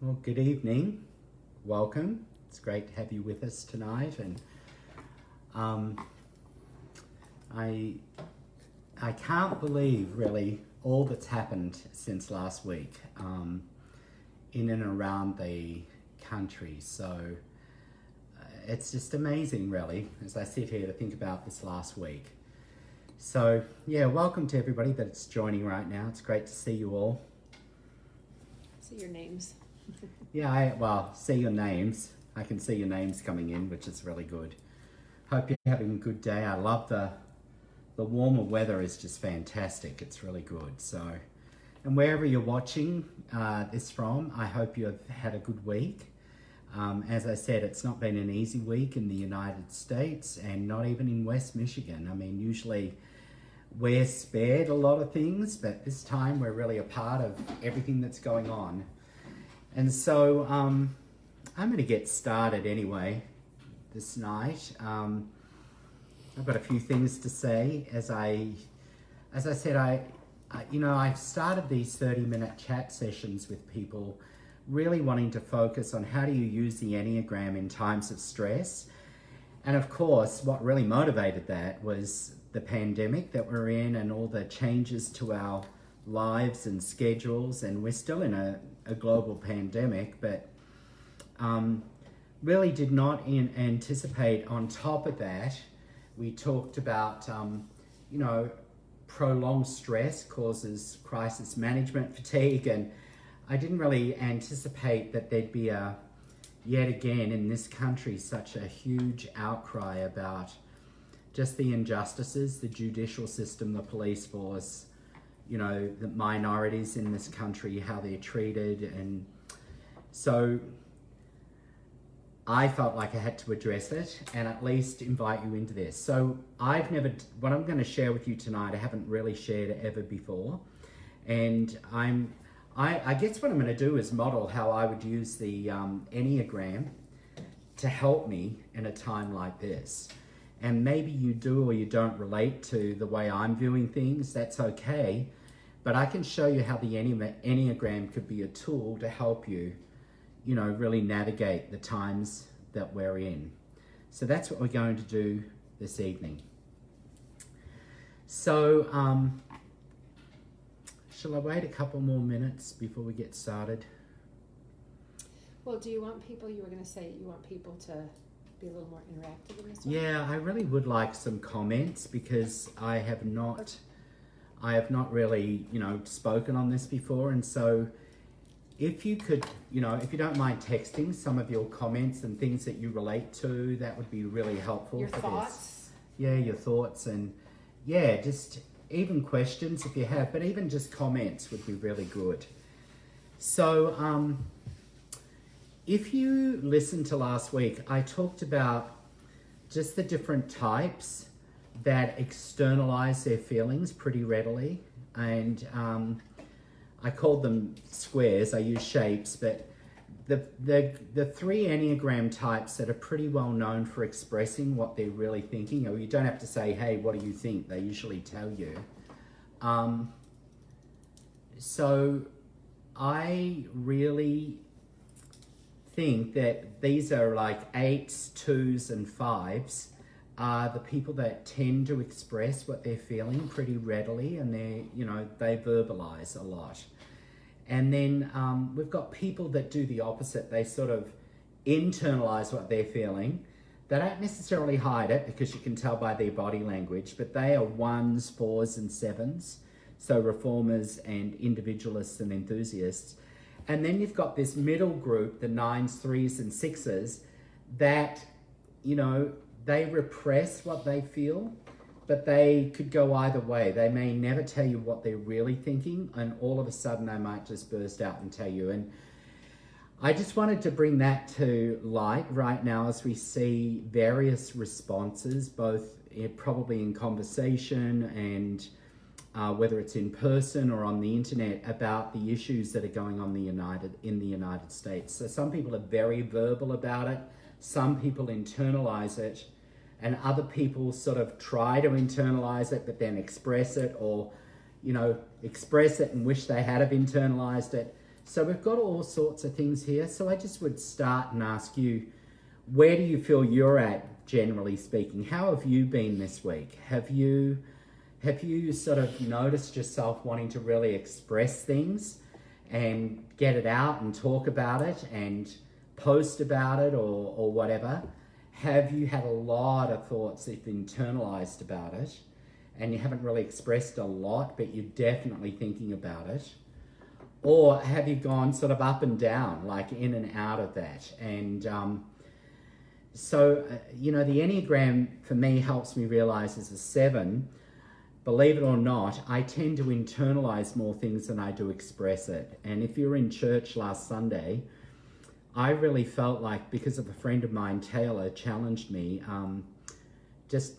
Well, good evening. Welcome. It's great to have you with us tonight, and I can't believe really all that's happened since last week in and around the country. So it's just amazing, really, as I sit here to think about this last week. So yeah, welcome to everybody that's joining right now. It's great to see you all. See your names. Yeah, see your names. I can see your names coming in, which is really good. Hope you're having a good day. I love the warmer weather is just fantastic. It's really good. So, and wherever you're watching this from, I hope you have had a good week. As I said, it's not been an easy week in the United States and not even in West Michigan. I mean, usually we're spared a lot of things, but this time we're really a part of everything that's going on. And so I'm going to get started anyway this night. I've got a few things to say. As I said, I've started these 30-minute chat sessions with people, really wanting to focus on how do you use the Enneagram in times of stress. And of course, what really motivated that was the pandemic that we're in and all the changes to our lives and schedules. And we're still in a global pandemic, but really did not anticipate on top of that. We talked about, prolonged stress causes crisis management fatigue, and I didn't really anticipate that there'd be yet again in this country, such a huge outcry about just the injustices, the judicial system, the police force, the minorities in this country, how they're treated. And so I felt like I had to address it and at least invite you into this. So what I'm going to share with you tonight, I haven't really shared ever before. And I guess what I'm going to do is model how I would use the Enneagram to help me in a time like this. And maybe you do or you don't relate to the way I'm viewing things, that's okay. But I can show you how the Enneagram could be a tool to help you, really navigate the times that we're in. So that's what we're going to do this evening. So, shall I wait a couple more minutes before we get started? Well, do you want people, you were going to say you want people to be a little more interactive in this one? Yeah, I really would like some comments because I have not really, spoken on this before. And so if you could, if you don't mind texting some of your comments and things that you relate to, that would be really helpful. Your for thoughts? This. Yeah, your thoughts, and yeah, just even questions if you have, but even just comments would be really good. So if you listened to last week, I talked about just the different types that externalize their feelings pretty readily. And I called them squares. I use shapes, but the three Enneagram types that are pretty well known for expressing what they're really thinking. Or you don't have to say, hey, what do you think? They usually tell you. So I really think that these are like 8s, 2s, and 5s are the people that tend to express what they're feeling pretty readily, and they verbalize a lot. And then we've got people that do the opposite. They sort of internalize what they're feeling. They don't necessarily hide it because you can tell by their body language, but they are 1s, 4s, and 7s. So reformers and individualists and enthusiasts. And then you've got this middle group, the 9s, 3s, and 6s, that, they repress what they feel, but they could go either way. They may never tell you what they're really thinking, and all of a sudden they might just burst out and tell you. And I just wanted to bring that to light right now as we see various responses, both probably in conversation and whether it's in person or on the internet, about the issues that are going on in the United States. So some people are very verbal about it. Some people internalize it, and other people sort of try to internalize it, but then express it, or, express it and wish they had have internalized it. So we've got all sorts of things here. So I just would start and ask you, where do you feel you're at, generally speaking? How have you been this week? Have you sort of noticed yourself wanting to really express things and get it out and talk about it and post about it or whatever? Have you had a lot of thoughts that you've internalized about it and you haven't really expressed a lot, but you're definitely thinking about it? Or have you gone sort of up and down, like in and out of that? And so, the Enneagram for me helps me realize as a 7, believe it or not, I tend to internalize more things than I do express it. And if you were in church last Sunday, I really felt like, because of a friend of mine, Taylor, challenged me,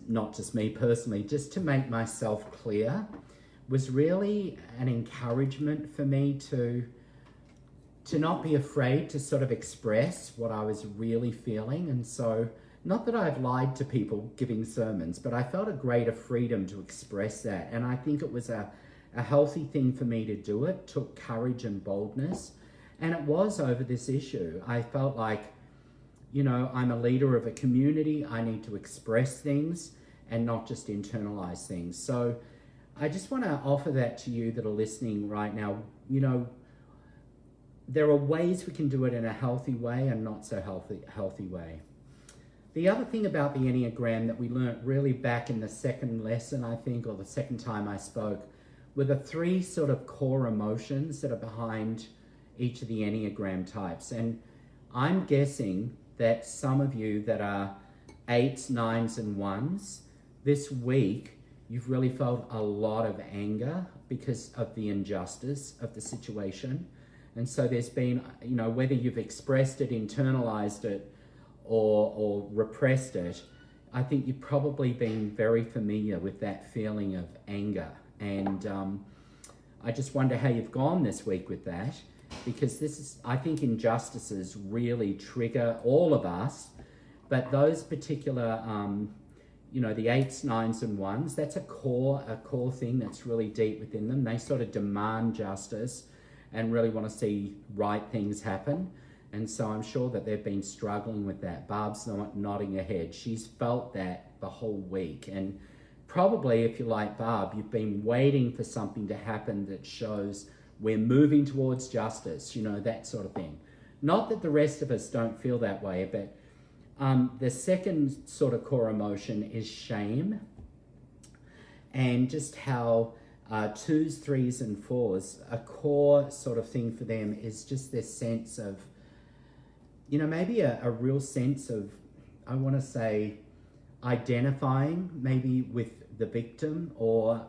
not just me personally, just to make myself clear, was really an encouragement for me to not be afraid to sort of express what I was really feeling. And so, not that I've lied to people giving sermons, but I felt a greater freedom to express that. And I think it was a healthy thing for me to do it, took courage and boldness. And it was over this issue. I felt like, I'm a leader of a community. I need to express things and not just internalize things. So I just want to offer that to you that are listening right now. There are ways we can do it in a healthy way and not so healthy way. The other thing about the Enneagram that we learnt really back in the second lesson, I think, or the second time I spoke, were the 3 sort of core emotions that are behind each of the Enneagram types. And I'm guessing that some of you that are 8s, 9s, and 1s, this week, you've really felt a lot of anger because of the injustice of the situation. And so there's been, whether you've expressed it, internalized it, or repressed it, I think you've probably been very familiar with that feeling of anger. And I just wonder how you've gone this week with that, because I think injustices really trigger all of us, but those particular, the 8s, 9s, and 1s, that's a core thing that's really deep within them. They sort of demand justice and really want to see right things happen. And so I'm sure that they've been struggling with that. Barb's nodding her head. She's felt that the whole week. And probably, if you're like Barb, you've been waiting for something to happen that shows we're moving towards justice, that sort of thing. Not that the rest of us don't feel that way, but the second sort of core emotion is shame. And just how 2s, 3s, and 4s, a core sort of thing for them is just this sense of, maybe a real sense of, I want to say, identifying maybe with the victim, or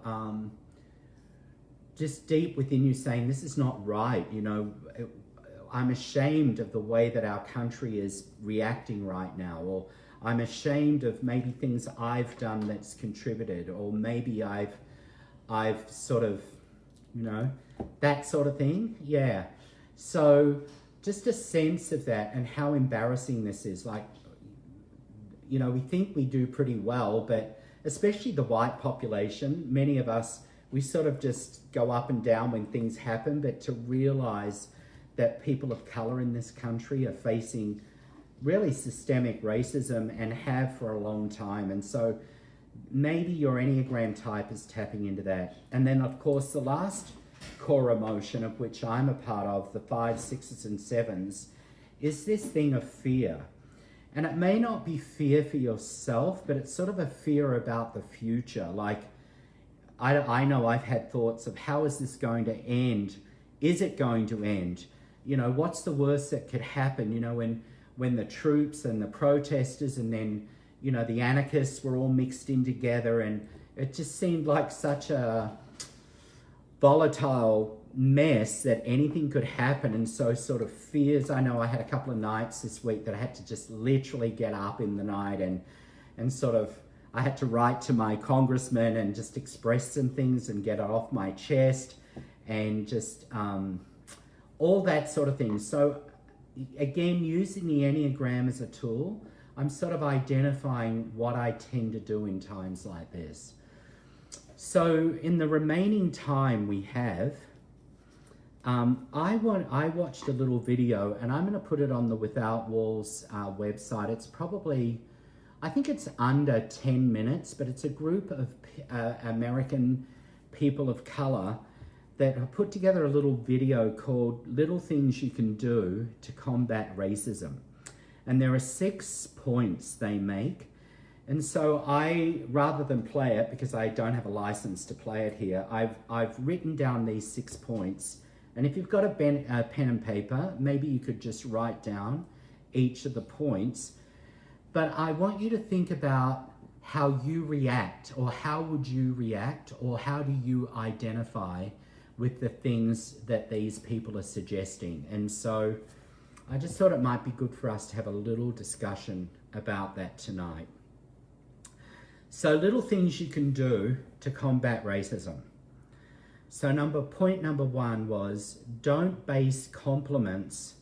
just deep within you saying, this is not right. I'm ashamed of the way that our country is reacting right now, or I'm ashamed of maybe things I've done that's contributed, or maybe I've sort of, that sort of thing. Yeah. So just a sense of that and how embarrassing this is. Like, we think we do pretty well, but especially the white population, many of us, we sort of just go up and down when things happen, but to realize that people of color in this country are facing really systemic racism and have for a long time. And so maybe your Enneagram type is tapping into that. And then, of course, the last core emotion, of which I'm a part of, the 5s, 6s, and 7s, is this thing of fear. And it may not be fear for yourself, but it's sort of a fear about the future. Like, I know I've had thoughts of, how is this going to end? Is it going to end? What's the worst that could happen? When the troops and the protesters and then, the anarchists were all mixed in together, and it just seemed like such a volatile mess that anything could happen. And so sort of fears, I know I had a couple of nights this week that I had to just literally get up in the night and sort of, I had to write to my congressman and just express some things and get it off my chest, and just all that sort of thing. So again, using the Enneagram as a tool, I'm sort of identifying what I tend to do in times like this. So in the remaining time we have, I watched a little video, and I'm going to put it on the Without Walls website. It's probably, I think it's under 10 minutes, but it's a group of American people of color that have put together a little video called Little Things You Can Do to Combat Racism. And there are 6 points they make. And so I, rather than play it, because I don't have a license to play it here, I've written down these 6 points. And if you've got a pen and paper, maybe you could just write down each of the points. But I want you to think about how you react, or how would you react, or how do you identify with the things that these people are suggesting. And so I just thought it might be good for us to have a little discussion about that tonight. So little things you can do to combat racism. So point number 1 was, don't base compliments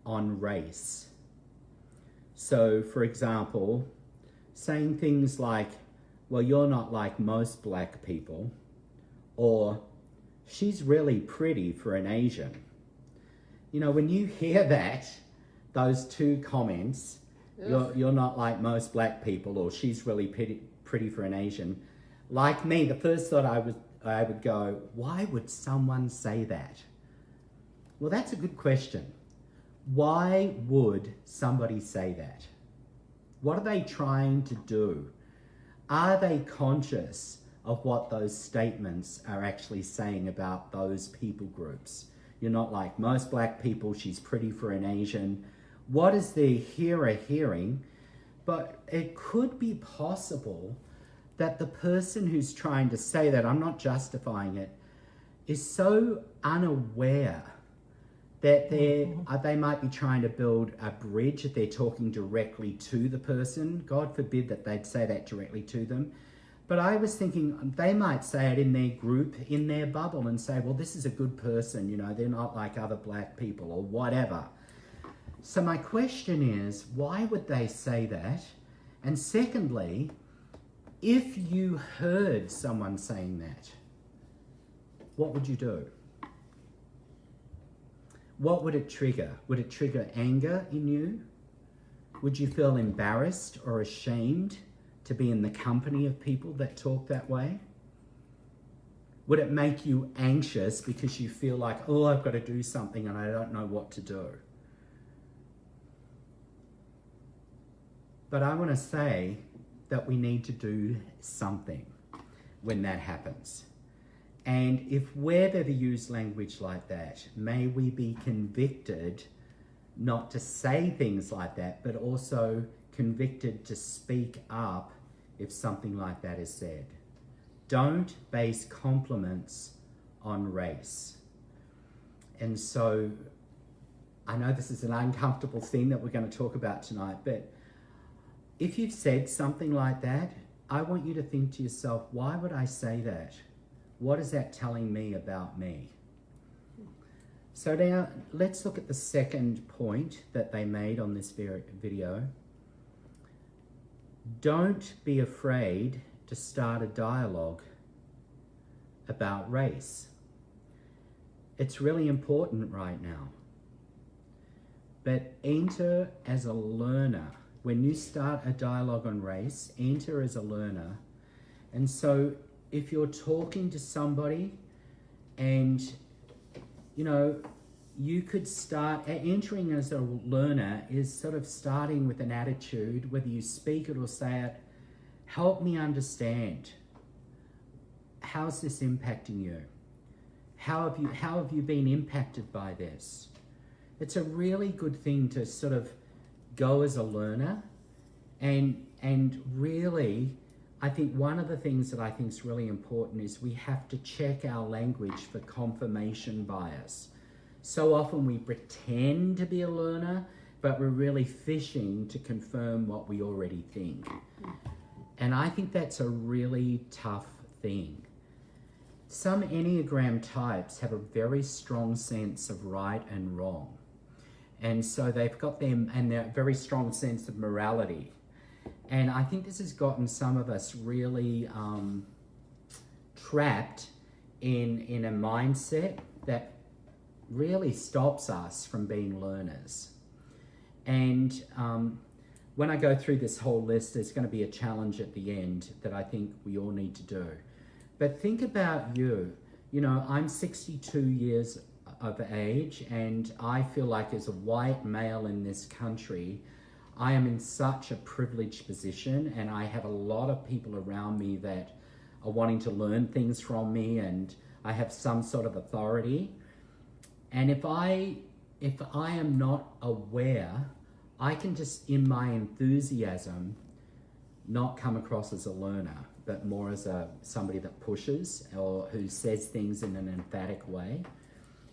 on race. So for example, saying things like, well, you're not like most black people, or she's really pretty for an Asian. You know, when you hear that, those 2 comments, you're not like most black people, or she's really pretty for an Asian. Like me, the first thought I would go, why would someone say that? Well, that's a good question. Why would somebody say that? What are they trying to do? Are they conscious of what those statements are actually saying about those people groups? You're not like most black people, she's pretty for an Asian. What is the hearer hearing? But it could be possible that the person who's trying to say that, I'm not justifying it, is so unaware that they might be trying to build a bridge if they're talking directly to the person. God forbid that they'd say that directly to them. But I was thinking they might say it in their group, in their bubble, and say, well, this is a good person, you know, they're not like other black people or whatever. So my question is, why would they say that? And secondly, if you heard someone saying that, what would you do? What would it trigger? Would it trigger anger in you? Would you feel embarrassed or ashamed to be in the company of people that talk that way? Would it make you anxious because you feel like, oh, I've got to do something and I don't know what to do? But I want to say that we need to do something when that happens. And if we've ever used language like that, may we be convicted not to say things like that, but also convicted to speak up if something like that is said. Don't base compliments on race. And so I know this is an uncomfortable thing that we're going to talk about tonight, but if you've said something like that, I want you to think to yourself, why would I say that? What is that telling me about me? So now let's look at the second point that they made on this video. Don't be afraid to start a dialogue about race. It's really important right now. But enter as a learner. When you start a dialogue on race, enter as a learner. And so if you're talking to somebody and, you know, you could start, entering as a learner is sort of starting with an attitude, whether you speak it or say it, help me understand. How's this impacting you? How have you been impacted by this? It's a really good thing to sort of go as a learner, and really, I think one of the things that I think is really important is we have to check our language for confirmation bias. So often we pretend to be a learner, but we're really fishing to confirm what we already think. And I think that's a really tough thing. Some Enneagram types have a very strong sense of right and wrong. And so they've got them, and a very strong sense of morality. And I think this has gotten some of us really trapped in a mindset that really stops us from being learners. And when I go through this whole list, there's going to be a challenge at the end that I think we all need to do. But think about you. You know, I'm 62 years of age, and I feel like as a white male in this country, I am in such a privileged position, and I have a lot of people around me that are wanting to learn things from me, and I have some sort of authority. And if I am not aware, I can just, in my enthusiasm, not come across as a learner, but more as somebody that pushes or who says things in an emphatic way.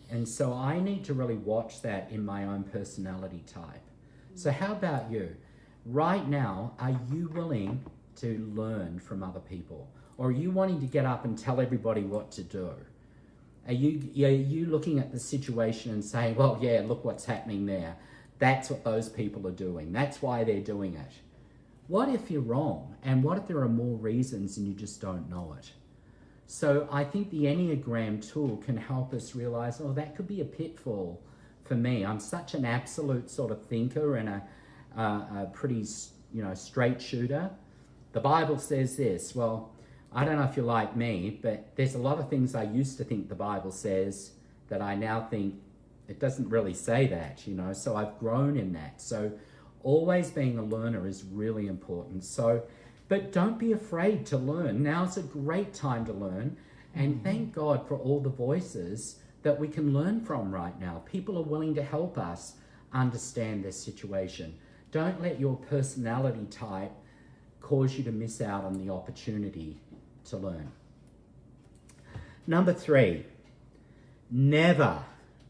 And so I need to really watch that in my own personality type. So how about you? Right now, are you willing to learn from other people? Or are you wanting to get up and tell everybody what to do? Are you looking at the situation and saying, well, yeah, look what's happening there. That's what those people are doing. That's why they're doing it. What if you're wrong? And what if there are more reasons and you just don't know it? So I think the Enneagram tool can help us realize, oh, that could be a pitfall for me. I'm such an absolute sort of thinker and a pretty, straight shooter. The Bible says this. Well, I don't know if you're like me, but there's a lot of things I used to think the Bible says that I now think it doesn't really say that, so I've grown in that. So always being a learner is really important. So, but don't be afraid to learn. Now's a great time to learn. And thank God for all the voices that we can learn from right now. People are willing to help us understand this situation. Don't let your personality type cause you to miss out on the opportunity to learn. Number 3, never.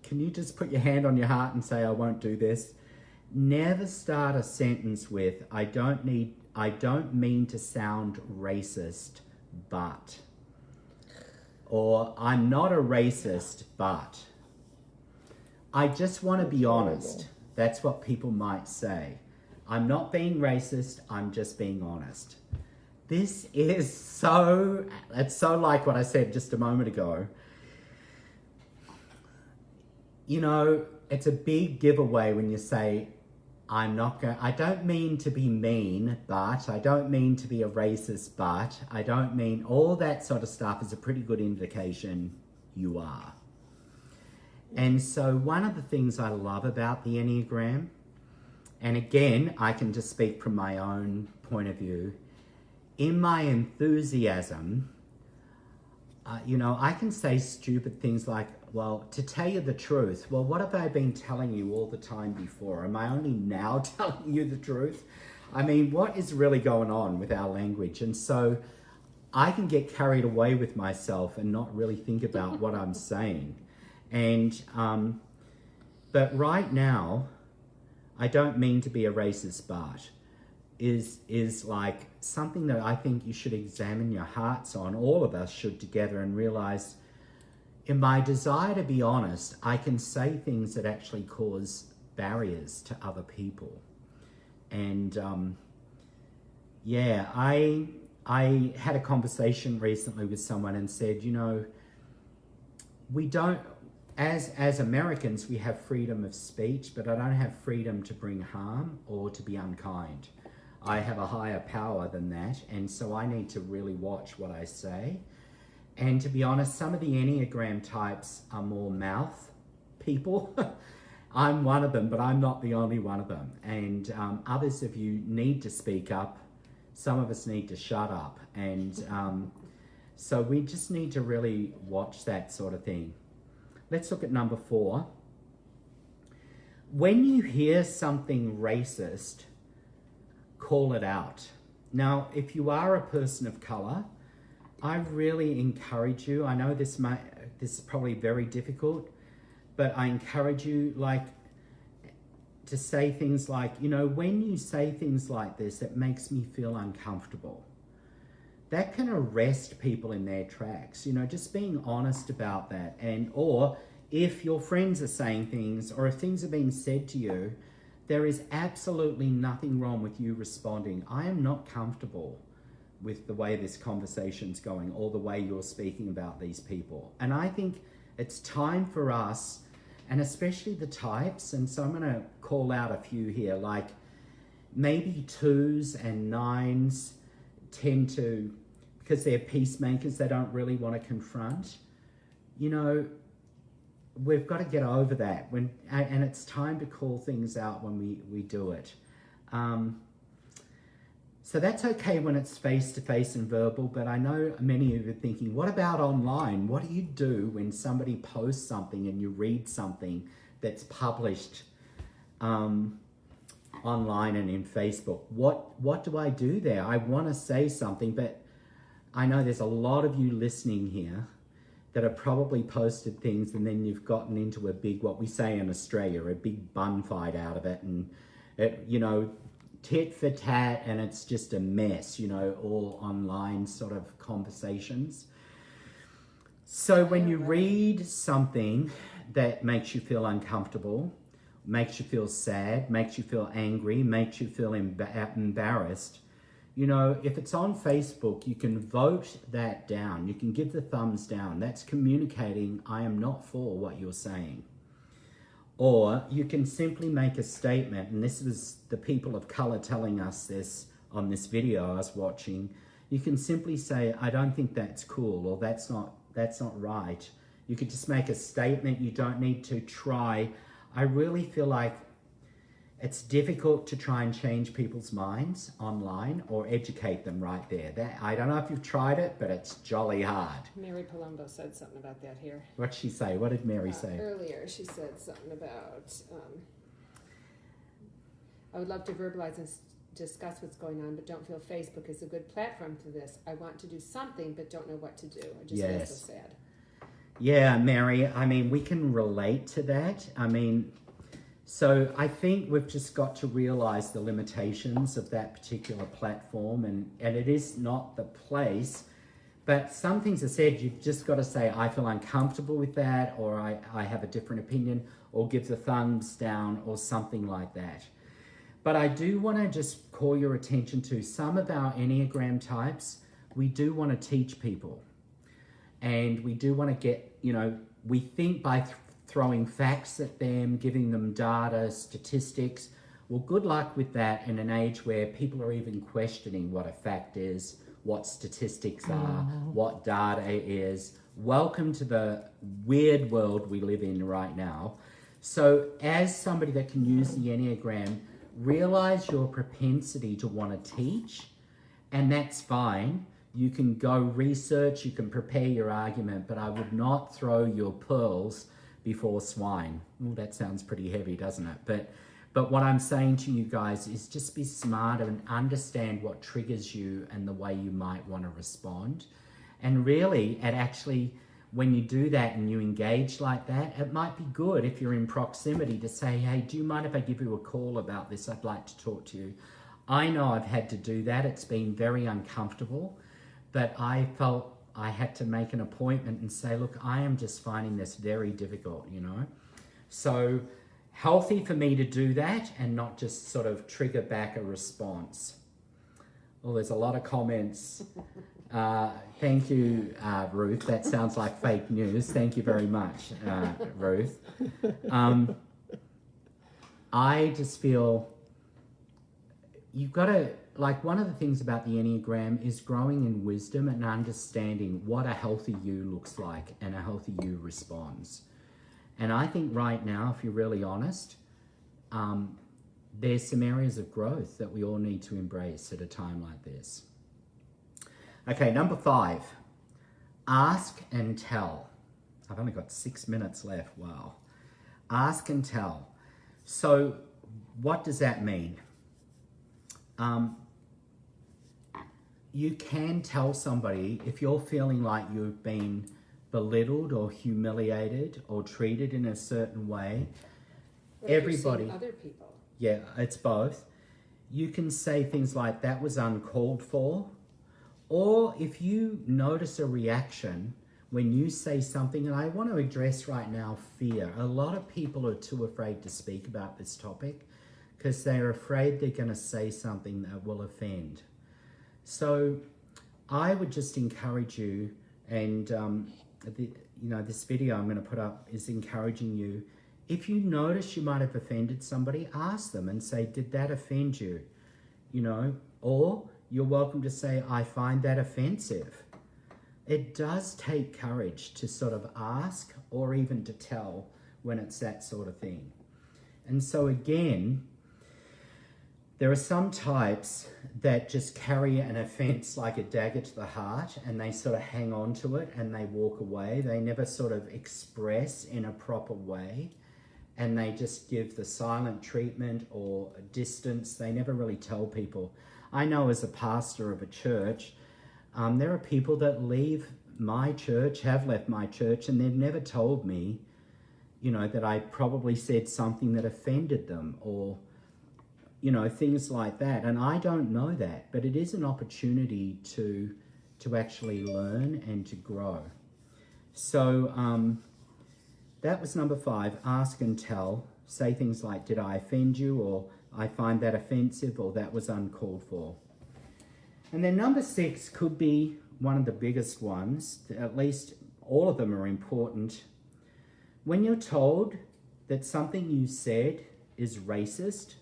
Can you just put your hand on your heart and say, I won't do this? Never start a sentence with, I don't mean to sound racist, but. Or, I'm not a racist, but. I just want to be honest. That's what people might say. I'm not being racist, I'm just being honest. This is it's so like what I said just a moment ago. It's a big giveaway when you say, I don't mean to be mean, but I don't mean to be a racist, but I don't mean, all that sort of stuff is a pretty good indication you are. And so one of the things I love about the Enneagram, and again, I can just speak from my own point of view, in my enthusiasm, I can say stupid things like, well, to tell you the truth, well, what have I been telling you all the time before? Am I only now telling you the truth? I mean, what is really going on with our language? And so I can get carried away with myself and not really think about what I'm saying. And, but right now, I don't mean to be a racist, but is like something that I think you should examine your hearts on, all of us should together, and realize in my desire to be honest, I can say things that actually cause barriers to other people. And I had a conversation recently with someone and said, we don't, as Americans, we have freedom of speech, but I don't have freedom to bring harm or to be unkind. I have a higher power than that, and so I need to really watch what I say. And to be honest, some of the Enneagram types are more mouth people. I'm one of them, but I'm not the only one of them. And others of you need to speak up. Some of us need to shut up. And so we just need to really watch that sort of thing. Let's look at number 4. When you hear something racist, call it out. Now, if you are a person of color, I really encourage you, I know this is probably very difficult, but I encourage you to say things like, when you say things like this, it makes me feel uncomfortable. That can arrest people in their tracks, just being honest about that. Or if your friends are saying things, or if things are being said to you, there is absolutely nothing wrong with you responding, I am not comfortable with the way this conversation's going or the way you're speaking about these people. And I think it's time for us and especially the types. And so I'm going to call out a few here, like maybe 2s and 9s tend to, because they're peacemakers, they don't really want to confront. You know, we've got to get over that, and it's time to call things out when we do it. So that's okay when it's face-to-face and verbal, but I know many of you are thinking, what about online? What do you do when somebody posts something and you read something that's published online and in Facebook? What do I do there? I want to say something, but I know there's a lot of you listening here that have probably posted things and then you've gotten into a big, what we say in Australia, a big bun fight out of it, and it, you know, tit for tat, and it's just a mess, you know, all online sort of conversations. So when you read something that makes you feel uncomfortable, makes you feel sad, makes you feel angry, makes you feel embarrassed, you know, if it's on Facebook, you can vote that down. You can give the thumbs down. That's communicating, I am not for what you're saying. Or you can simply make a statement, and this was the people of color telling us this on this video I was watching. You can simply say, I don't think that's cool, or that's not right. You could just make a statement. You don't need to try. I really feel like it's difficult to try and change people's minds online or educate them right there. I don't know if you've tried it, but it's jolly hard. Mary Palumbo said something about that here. What'd she say? What did Mary say? Earlier, she said something about, I would love to verbalize and discuss what's going on, but don't feel Facebook is a good platform for this. I want to do something, but don't know what to do. I just feel so sad. Yeah, Mary, I mean, we can relate to that. I mean, so I think we've just got to realize the limitations of that particular platform, and it is not the place, but some things are said, you've just got to say, I feel uncomfortable with that, or I have a different opinion, or give the thumbs down, or something like that. But I do want to just call your attention to some of our Enneagram types. We do want to teach people, and we do want to get, you know, we think by throwing facts at them, giving them data, statistics. Well, good luck with that in an age where people are even questioning what a fact is, what statistics are, what data is. Welcome to the weird world we live in right now. So as somebody that can use the Enneagram, realize your propensity to want to teach, and that's fine. You can go research, you can prepare your argument, but I would not throw your pearls before swine. Oh, that sounds pretty heavy, doesn't it? But what I'm saying to you guys is just be smarter and understand what triggers you and the way you might want to respond. And really, when you do that and you engage like that, it might be good if you're in proximity to say, hey, do you mind if I give you a call about this? I'd like to talk to you. I know I've had to do that. It's been very uncomfortable, but I felt I had to make an appointment and say, look, I am just finding this very difficult, you know? So healthy for me to do that and not just sort of trigger back a response. Well, there's a lot of comments. Thank you, Ruth. That sounds like fake news. Thank you very much, Ruth. I just feel you've got to, like, one of the things about the Enneagram is growing in wisdom and understanding what a healthy you looks like and a healthy you responds. And I think right now, if you're really honest, there's some areas of growth that we all need to embrace at a time like this. Okay, number 5, ask and tell. I've only got 6 minutes left. Wow. Ask and tell. So what does that mean? You can tell somebody if you're feeling like you've been belittled or humiliated or treated in a certain way. Or Everybody, other people. Yeah, it's both. You can say things like that was uncalled for, or if you notice a reaction when you say something, and I want to address right now fear. A lot of people are too afraid to speak about this topic because they're afraid they're going to say something that will offend. So I would just encourage you, and this video I'm going to put up is encouraging you, if you notice you might have offended somebody, ask them and say, did that offend you? You know, or you're welcome to say, I find that offensive. It does take courage to sort of ask or even to tell when it's that sort of thing. And so again, there are some types that just carry an offense like a dagger to the heart, and they sort of hang on to it and they walk away. They never sort of express in a proper way, and they just give the silent treatment or distance. They never really tell people. I know as a pastor of a church, there are people that leave my church, have left my church, and they've never told me, you know, that I probably said something that offended them, or you know, things like that. And I don't know that, but it is an opportunity to actually learn and to grow. So that was number 5, ask and tell. Say things like, did I offend you? Or I find that offensive, or that was uncalled for. And then number 6 could be one of the biggest ones. At least all of them are important. When you're told that something you said is racist,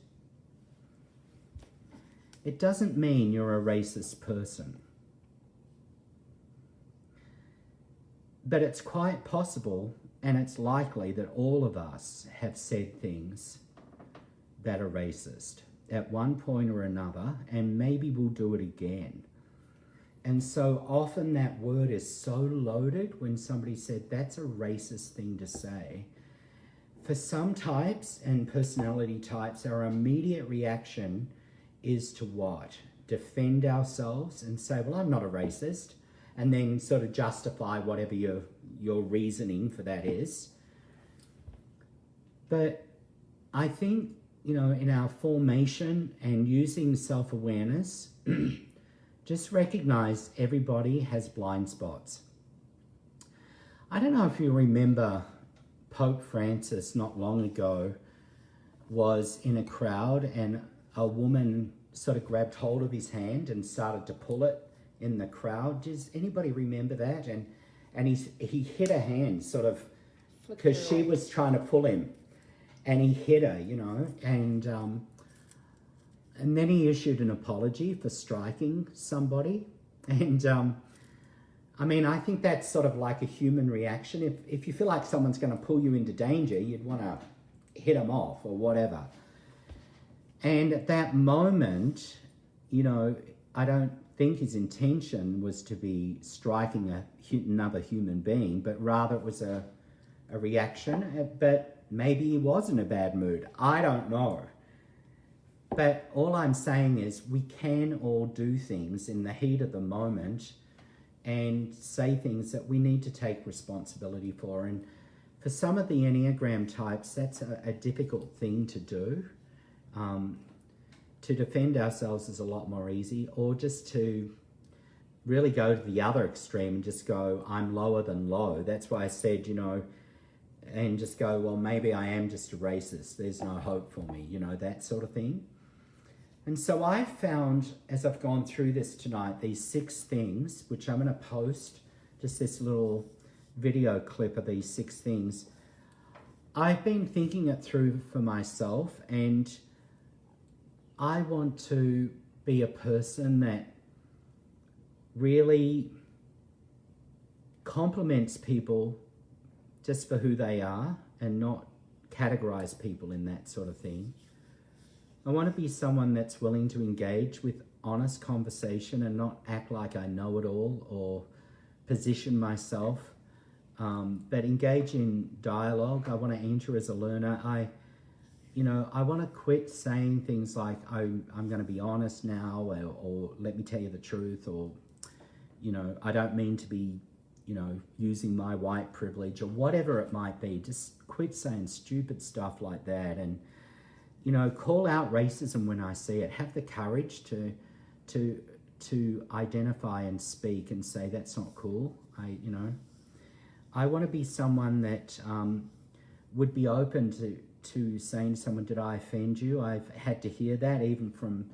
it doesn't mean you're a racist person. But it's quite possible, and it's likely, that all of us have said things that are racist at one point or another, and maybe we'll do it again. And so often that word is so loaded when somebody said, that's a racist thing to say. For some types and personality types, our immediate reaction is to what? Defend ourselves and say, well, I'm not a racist, and then sort of justify whatever your reasoning for that is. But I think, you know, in our formation and using self-awareness, just recognize everybody has blind spots. I don't know if you remember Pope Francis not long ago was in a crowd, and a woman sort of grabbed hold of his hand and started to pull it in the crowd. Does anybody remember that? And he hit her hand sort of because she was trying to pull him, and he hit her, you know, and then he issued an apology for striking somebody. And I mean, I think that's sort of like a human reaction. If you feel like someone's going to pull you into danger, you'd want to hit them off or whatever. And at that moment, you know, I don't think his intention was to be striking another human being, but rather it was a reaction. But maybe he was in a bad mood. I don't know. But all I'm saying is we can all do things in the heat of the moment and say things that we need to take responsibility for. And for some of the Enneagram types, that's a difficult thing to do. To defend ourselves is a lot more easy, or just to really go to the other extreme and just go, I'm lower than low. That's why I said, you know, and just go, well, maybe I am just a racist. There's no hope for me, you know, that sort of thing. And so I found, as I've gone through this tonight, these 6 things, which I'm going to post, just this little video clip of these 6 things. I've been thinking it through for myself, and I want to be a person that really compliments people just for who they are and not categorize people in that sort of thing. I want to be someone that's willing to engage with honest conversation and not act like I know it all or position myself, but engage in dialogue. I want to enter as a learner. I want to quit saying things like, I'm going to be honest now, or let me tell you the truth, or, you know, I don't mean to be, you know, using my white privilege, or whatever it might be. Just quit saying stupid stuff like that, and, you know, call out racism when I see it. Have the courage to identify and speak and say, that's not cool. I want to be someone that would be open to saying to someone, did I offend you? I've had to hear that even from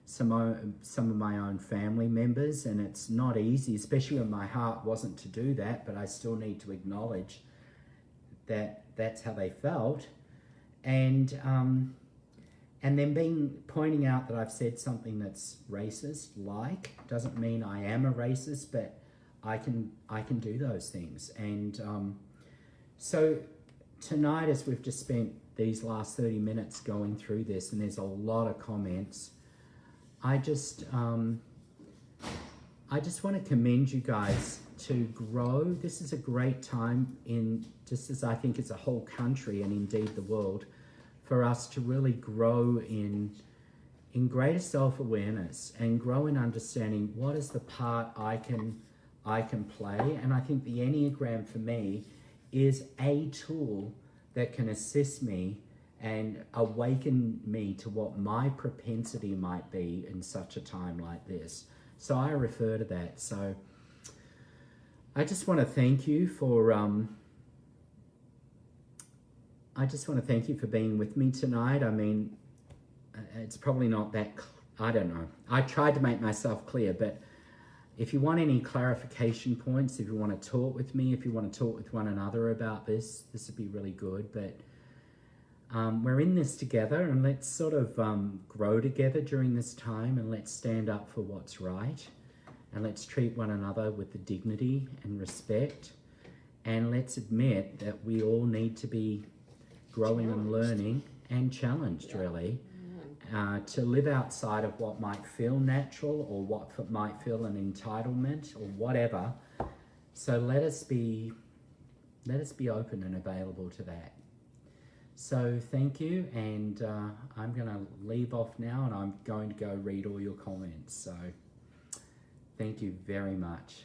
some of my own family members, and it's not easy, especially when my heart wasn't to do that, but I still need to acknowledge that that's how they felt, and then pointing out that I've said something that's racist, doesn't mean I am a racist, but I can do those things. And so tonight, as we've just spent these last 30 minutes going through this, and there's a lot of comments, I just want to commend you guys to grow. This is a great time just as I think it's a whole country and indeed the world, for us to really grow in greater self-awareness and grow in understanding what is the part I can play. And I think the Enneagram for me is a tool that can assist me and awaken me to what my propensity might be in such a time like this. So I refer to that. So I just want to thank you for being with me tonight. I mean, it's probably not that, I don't know. I tried to make myself clear, but if you want any clarification points, if you want to talk with me, if you want to talk with one another about this would be really good. But we're in this together, and let's sort of grow together during this time, and let's stand up for what's right, and let's treat one another with the dignity and respect, and let's admit that we all need to be growing and learning and challenged, really, to live outside of what might feel natural or what might feel an entitlement or whatever. So let us be open and available to that. So thank you, and I'm going to leave off now, and I'm going to go read all your comments. So thank you very much.